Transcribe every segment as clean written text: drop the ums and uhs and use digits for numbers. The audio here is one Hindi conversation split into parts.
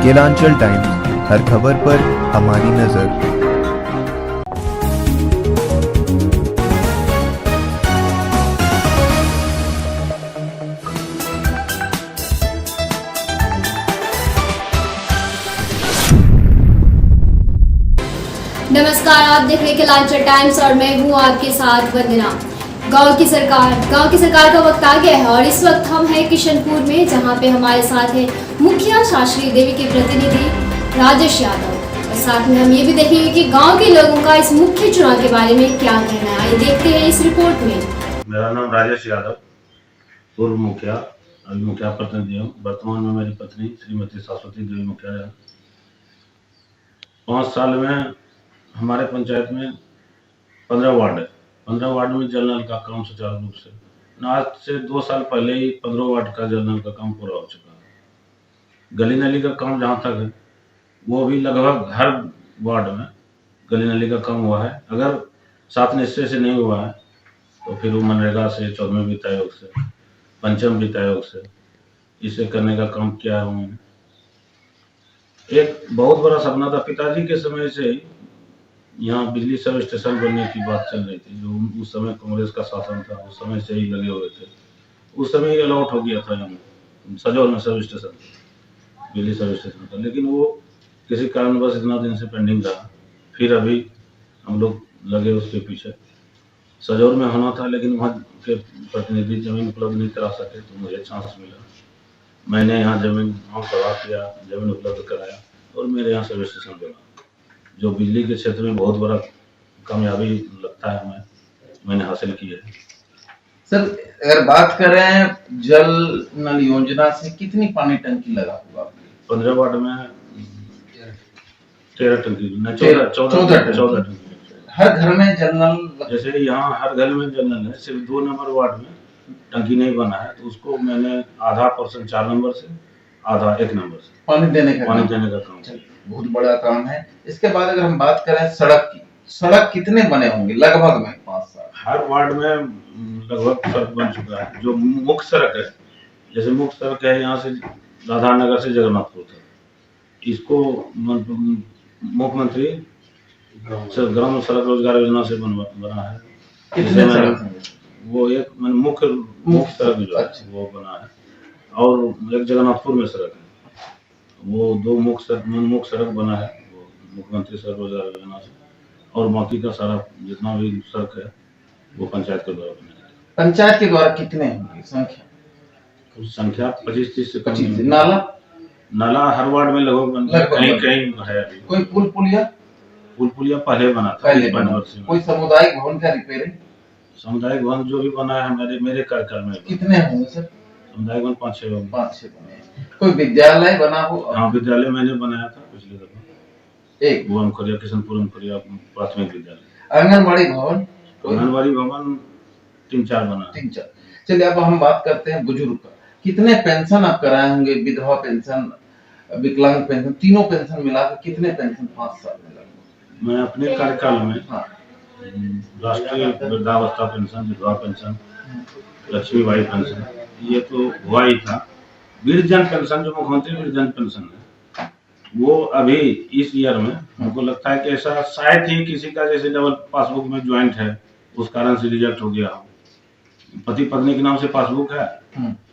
केलांचल टाइम्स, हर खबर पर हमारी नजर। नमस्कार, आप देख रहे हैं केलांचल टाइम्स और मैं हूँ आपके साथ वंदना। गांव की सरकार का वक्त आ गया है और इस वक्त हम हैं किशनपुर में, जहां पे हमारे साथ है मुखिया शास्त्री देवी के प्रतिनिधि राजेश यादव। और साथ में हम ये भी देखेंगे कि गांव के लोगों का इस मुख्य चुनाव के बारे में क्या कहना है। आइए देखते हैं इस रिपोर्ट में। मेरा नाम राजेश यादव, पूर्व मुखिया, अभी मुखिया प्रतिनिधि हूँ। वर्तमान में मेरी पत्नी श्रीमती सरस्वती देवी मुखिया है। 5 साल में हमारे पंचायत में 15 वार्ड है। 15 वार्ड में जल नल का काम सुचारू रूप से, आज से 2 साल पहले ही 15 वार्ड का जल नल का काम पूरा हो चुका है। गली नली का काम जहाँ तक है वो भी लगभग हर वार्ड में गली नली का काम हुआ है। अगर 7 निश्चय से नहीं हुआ है तो फिर वो मनरेगा से, 14वें वित्त आयोग से, 5वें वित्त आयोग से इसे करने का काम किया है उन्होंने। एक बहुत बड़ा सपना था पिताजी के समय से ही, यहाँ बिजली सब स्टेशन बनने की बात चल रही थी। जो उस समय कांग्रेस का शासन था, उस समय से ही लगे हुए थे। उस समय ही अलॉट हो गया था यहाँ सजौल में सब स्टेशन, बिजली सब स्टेशन था, लेकिन वो किसी कारणवश इतना दिन से पेंडिंग रहा। फिर अभी हम लोग लगे उसके पीछे। सजौल में होना था लेकिन वहाँ के प्रतिनिधि जमीन उपलब्ध नहीं करा सके, तो मुझे चांस मिला। मैंने यहाँ जमीन करवा किया, जमीन उपलब्ध कराया और मेरे यहाँ सब स्टेशन बना, जो बिजली के क्षेत्र में बहुत बड़ा कामयाबी लगता है मैंने हासिल की है। सर, अगर बात करें जल नल योजना से कितनी पानी टंकी लगा हुआ? 15 वार्ड में 13 टंकी, 14 टंकी। हर घर में जल नल? जैसे यहाँ हर घर में जल नल है, सिर्फ 2 नंबर वार्ड में टंकी नहीं बना है, तो उसको मैंने आधा % 4 नंबर से, आधा 1 नंबर से पानी देने का काम। बहुत बड़ा काम है। इसके बाद अगर हम बात करें सड़क की, सड़क कितने बने होंगे लगभग में? 5 साल हर वार्ड में लगभग सड़क बन चुका है। जो मुख्य सड़क है, जैसे मुख्य सड़क है यहाँ से राधा नगर से जगन्नाथपुर तक, इसको मुख्यमंत्री ग्राम सड़क रोजगार योजना से बना है। कितने सड़क? वो एक मुख्य सड़क जो है वो बना है, और एक जगन्नाथपुर में सड़क है, वो 2 मुख्य सड़क बना है वो मुख्यमंत्री सड़क रोजगार योजना से। और बाकी का सारा जितना भी सड़क है वो पंचायत के द्वारा बनाया है। पंचायत के द्वारा कितने होंगे संख्या 25-30 से 25। नाला हर वार्ड में लगभग कहीं है। अभी कोई पुलिया पहले बना था। कोई सामुदायिक भवन का रिपेयरिंग? सामुदायिक भवन जो भी बना है मेरे कार्यकाल में। कितने होंगे सर? सामुदायिक भवन 5-6 बने। कोई विद्यालय बना हो? हाँ, विद्यालय मैंने बनाया था पिछले दफा, एक बुआमखोरिया, किशनपुर प्राथमिक विद्यालय। आंगनबाड़ी भवन? 3-4 बना। 3-4। चलिए, अब हम बात करते हैं बुजुर्ग का। कितने पेंशन आप कराए होंगे? विधवा पेंशन, विकलांग पेंशन, तीनों पेंशन मिलाकर कितने पेंशन 5 साल में लगभग? मैं अपने कार्यकाल में राष्ट्रीय वृद्धावस्था पेंशन, विधवा पेंशन, लक्ष्मीबाई पेंशन, ये तो हुआ ही था। वृद्धजन पेंशन, जो मुख्यमंत्री वृद्धजन पेंशन है, वो अभी इस ईयर में हमको लगता है कि ऐसा शायद ही किसी का जैसे डबल पासबुक में ज्वाइंट है, उस कारण से रिजेक्ट हो गया। पति पत्नी के नाम से पासबुक है,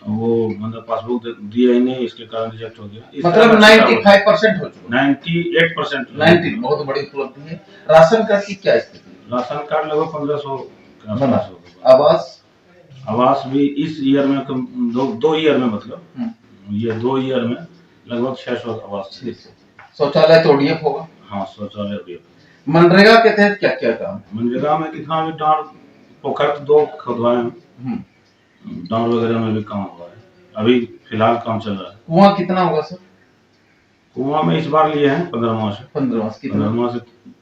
वो मतलब पासबुक दिया ही नहीं, इसके कारण रिजेक्ट हो गया। मतलब 95% हो चुका? 98%। 90 बहुत बड़ी उपलब्धि है। राशन कार्ड की क्या स्थिति? राशन कार्ड लगभग 1500 का। आवास भी इस ईयर में 2 ईयर में, मतलब ये 2 ईयर में लगभग 600 आवास। शौचालय तो डीएफ होगा? हाँ, शौचालय डीएफ। मनरेगा के तहत क्या क्या काम? मनरेगा में कितना भी डांड पोखर 2 खुदवाए हैं, डांड वगैरह में भी काम हुआ है। अभी फिलहाल काम चल रहा है। कुआं कितना होगा सर? कुआं में इस बार लिए हैं 15 माह से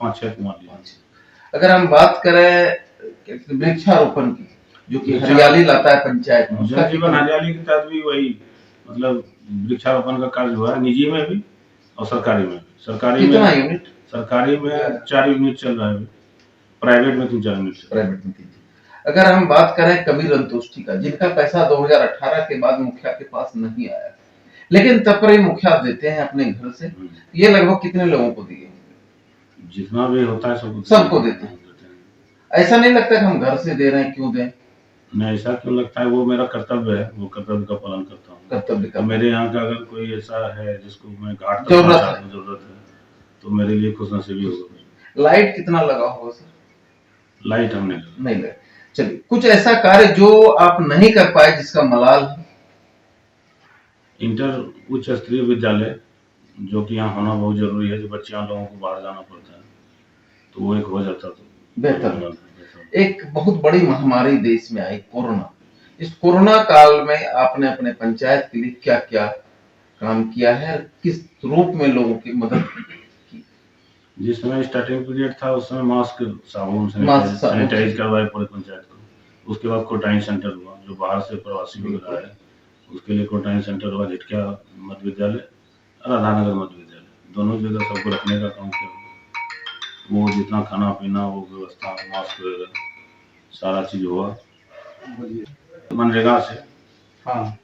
5-6 कुआं लिए। अगर हम बात करें वृक्षारोपण की, जो कि हरियाली लाता है पंचायत में, जल जीवन हरियाली के तहत भी वही मतलब वृक्षारोपण का कार्य हुआ है, निजी में भी और सरकारी में। सरकारी में 4 यूनिट चल रहा है, प्राइवेट में 3-4 यूनिट। अगर हम बात करें कबीर अंतोष्टि का, जिनका पैसा 2018 के बाद मुखिया के पास नहीं आया, लेकिन तपरे मुखिया देते हैं अपने घर से, ये लगभग कितने लोगों को दिए? जितना भी होता है सबको देते हैं। ऐसा नहीं लगता कि हम घर से दे रहे हैं, क्यों दें? नहीं, ऐसा क्यों लगता है, वो मेरा कर्तव्य है, वो कर्तव्य का पालन करता हूँ। कर्तव्य का मेरे यहाँ का अगर कोई ऐसा है जिसको मैं घाट तक जरूरत पहुंचाने की जरूरत है, तो मेरे लिए खुशनसीबी होगा। लाइट कितना लगा होगा सर? लाइट हमने नहीं लगा। चलिए, कुछ ऐसा कार्य जो आप नहीं कर पाए जिसका मलाल है? इंटर उच्च स्तरीय विद्यालय जो कि यहाँ होना बहुत जरूरी है, जो बच्चियां लोगों को बाहर जाना पड़ता है, तो वो एक हो जाता तो बेहतर। एक बहुत बड़ी महामारी देश में आई, कोरोना। इस कोरोना काल में आपने अपने पंचायत के लिए क्या क्या काम किया है, किस रूप में लोगों की मदद की? जिस समय स्टार्टिंग पीरियड था उस समय मास्क, साबुन, सैनिटाइज करवाए पूरे पंचायत को। उसके बाद क्वारंटाइन सेंटर हुआ, जो बाहर से प्रवासी वगैरह आए उसके लिए क्वारंटाइन सेंटर हुआ। झिटकिया मध्य विद्यालय, राधानगर मध्य विद्यालय, दोनों जगह सबको रखने का काम किया। वो जितना खाना पीना, वो व्यवस्था, मास्क वगैरह सारा चीज हुआ। मनरेगा से, हाँ,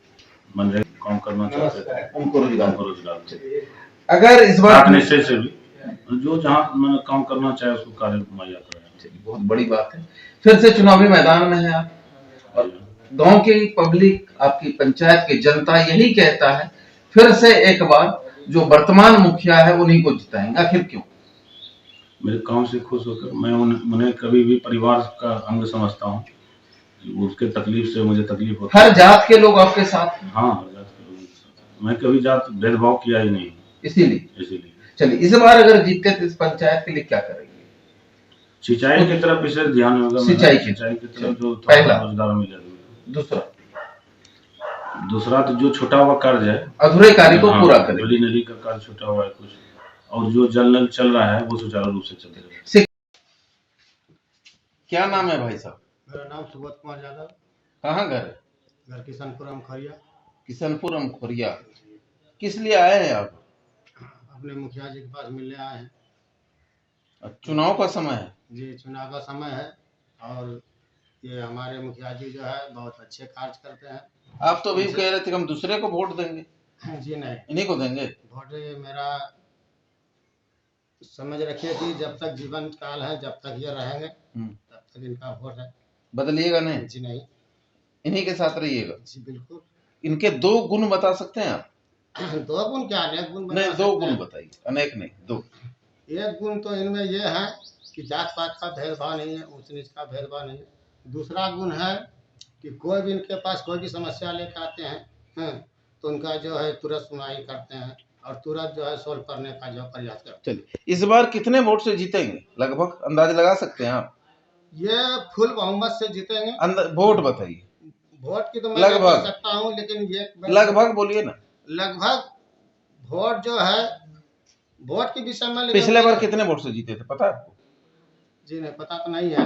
मनरेगा काम करना चाहते थे, उनको रोजगार अगर इस बार निश्चय से भी जो जहाँ काम करना चाहे उसको कार्य मुहैया कराया। बहुत बड़ी बात है। फिर से चुनावी मैदान में है आप, और गांव की पब्लिक, आपकी पंचायत की जनता यही कहता है फिर से एक बार जो वर्तमान मुखिया है उन्हीं को जिताएंगे। आखिर क्यों? मेरे काम से खुश होकर मैं उन्हें कभी भी परिवार का अंग समझता हूँ। उसके तकलीफ से मुझे तकलीफ होती है। हर जात के लोग आपके साथ हैं? हाँ, हर जात के लोग साथ। मैं कभी जात भेदभाव किया ही नहीं, इसीलिए। चलिए, इस बार अगर जीतते तो इस पंचायत के लिए क्या करेंगे? सिंचाई की तरफ विशेष ध्यान होगा। सिंचाई की तरफ जो पहला रोजगार मिलेगा। दूसरा तो जो छूटा हुआ कर्ज है, अधूरे कार्य को पूरा करें। गली नली का कार्य छूटा हुआ है कुछ, और जो जल नल चल रहा है वो सुचारू रूप से चल रहा है। क्या नाम है भाई साहब? मेरा नाम सुबोध कुमार यादव। कहाँ घर है? घर किशनपुरम खोरिया। किशनपुरम खोरिया। किस लिए आए हैं आप? अपने मुखिया जी के पास मिलने आए हैं। चुनाव का समय है जी, चुनाव का समय है, और ये हमारे मुखिया जी जो है बहुत अच्छे कार्य करते हैं। आप तो अभी कह रहे थे कि हम दूसरे को वोट देंगे। जी नहीं, इन्हीं को देंगे वोट। मेरा समझ रखिए कि जब तक जीवन काल है, जब तक ये रहेंगे तब तक इनका वोट है। बदलिएगा नहीं? जी नहीं, इन्हीं के साथ रहिएगा? जी बिल्कुल। इनके 2 गुण बता सकते हैं आप? 2 गुण क्या, अनेक गुण? नहीं, 2 गुण बताइए। अनेक नहीं, 2। एक गुण तो इनमें ये है कि जात पात का भेदभाव नहीं है, ऊंच नीच का भेदभाव नहीं है। दूसरा गुण है कि कोई भी इनके पास कोई भी समस्या लेकर आते हैं तो उनका जो है तुरंत सुनवाई करते हैं, और तुरंत जो है सोल्व करने का जो प्रयास करते हैं। चलिए, इस बार कितने वोट से जीतेंगे लगभग अंदाजा लगा सकते हैं आप? ये फुल बहुमत से जीतेंगे। वोट बताइए। वोट की तो मैं लगभग कह सकता हूँ, लेकिन ये लगभग बोलिए ना। लगभग वोट जो है, वोट के विषय में पिछले बार कितने वोट से जीते थे पता है आपको? जी नहीं, पता तो नहीं है।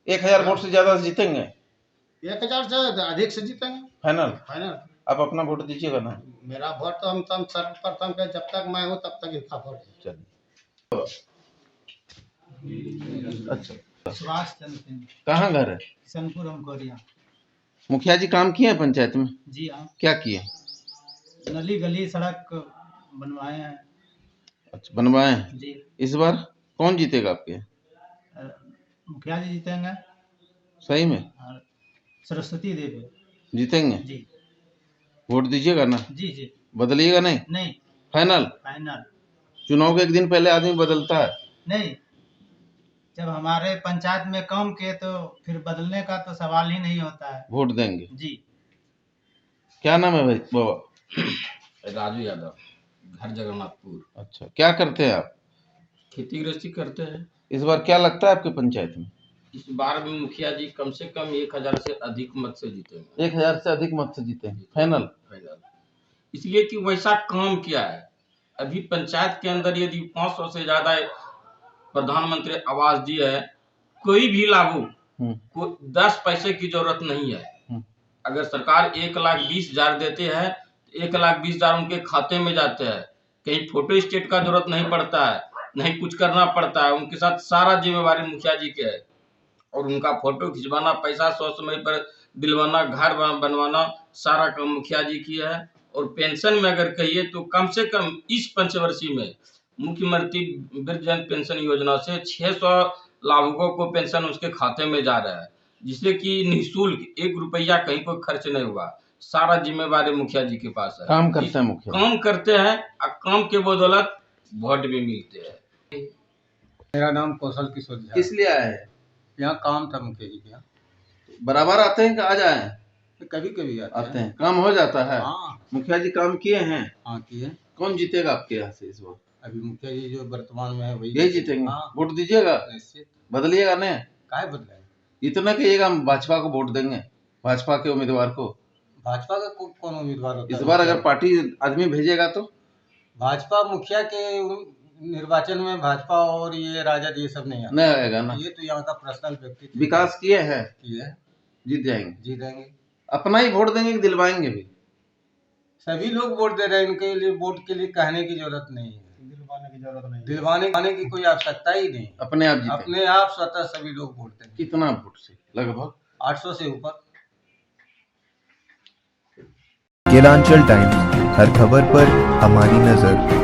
1000 वोट से ज्यादा जीतेंगे? 1000 से अधिक से जीतेंगे। फाइनल? फाइनल। आप अपना वोट दीजिएगा ना? मेरा वोट तो हम सर्वप्रथम के, जब तक मैं हूँ तब तक इनका वोट है। चलिए, अच्छा। सुभाष चंद्र सिंह, कहाँ घर है? किशनपुरम खोरिया। मुखिया जी काम किए हैं पंचायत में? जी हाँ, क्या किए? नली गली सड़क बनवाए हैं। अच्छा, बनवाए हैं। जी, इस बार कौन जीतेगा आपके? मुखिया जी जीतेंगे, सही में? और सरस्वती देवी जीतेंगे? जी। वोट दीजिएगा ना? जी जी। बदलिएगा नहीं? नहीं, फाइनल? फाइनल। चुनाव के एक दिन पहले आदमी बदलता है? नहीं, जब हमारे पंचायत में काम किए तो फिर बदलने का तो सवाल ही नहीं होता है। वोट देंगे? जी। क्या नाम है भाई बाबा? राजू यादव, घर जगन्नाथपुर। अच्छा, क्या करते हैं आप? खेती गृहस्थी करते हैं। इस बार क्या लगता है आपके पंचायत में? इस बार भी मुखिया जी कम से कम 1000 से अधिक मत से जीतेंगे। 1000 से अधिक मत से जीतेंगे? फाइनल? फाइनल। इसलिए कि वैसा काम किया है। अभी पंचायत के अंदर यदि 500 से ज्यादा प्रधानमंत्री आवास दिए है, कोई भी लागू, कोई 10 पैसे की जरूरत नहीं है। अगर सरकार 1,20,000 देते हैं, 1,20,000 उनके खाते में जाते हैं। कहीं फोटो स्टेट का जरूरत नहीं पड़ता है, नहीं कुछ करना पड़ता है। उनके साथ सारा जिम्मेवारी मुखिया जी के है, और उनका फोटो खिंचवाना, पैसा 100 समय पर दिलवाना, घर बनवाना, सारा काम मुखिया जी किया है। और पेंशन में अगर कहिए तो कम से कम इस पंचवर्षीय में मुख्यमंत्री वृद्धजन पेंशन योजना से 600 लाभुकों को पेंशन उसके खाते में जा रहा है, जिससे कि निःशुल्क 1 रुपया कहीं कोई खर्च नहीं हुआ। सारा जिम्मेवारी मुखिया जी के पास है। काम करते हैं मुखिया, काम करते हैं और काम के बदौलत वोट भी मिलते हैं। मेरा नाम कौशल किशोर झा। किस लिए आए हैं? यहाँ काम था मुखिया जी के यहाँ। बराबर आते हैं कि आज आए हैं? कभी कभी आते हैं, काम हो जाता है। हाँ मुखिया जी काम किए हैं? हाँ किए। कौन जीतेगा आपके यहाँ से इस बार? अभी मुखिया जी जो वर्तमान में है वही यही जीतेंगे। हाँ। वोट दीजिएगा, निश्चित। बदलिएगा नहीं? काहे बदलाए? इतना कहिएगा हम भाजपा को वोट देंगे, भाजपा के उम्मीदवार को। भाजपा का कौन उम्मीदवार होता इस है? बार अगर पार्टी आदमी भेजेगा तो भाजपा मुखिया के निर्वाचन में भाजपा और ये राजद ये सब नहीं आता। नहीं आएगा ना। ये तो यहाँ का पर्सनल व्यक्ति विकास किए हैं, किए, जीत जाएंगे। जीतेंगे। अपना ही वोट देंगे कि दिलवाएंगे भी? सभी लोग वोट दे रहे हैं, इनके लिए वोट के लिए कहने की जरूरत नहीं है, दिलवाने की कोई आवश्यकता ही नहीं। अपने आप जीते, अपने आप स्वतः सभी लोग वोट देंगे। कितना वोट से? लगभग 800 से ऊपर। केलांचल टाइम्स, हर खबर पर हमारी नजर।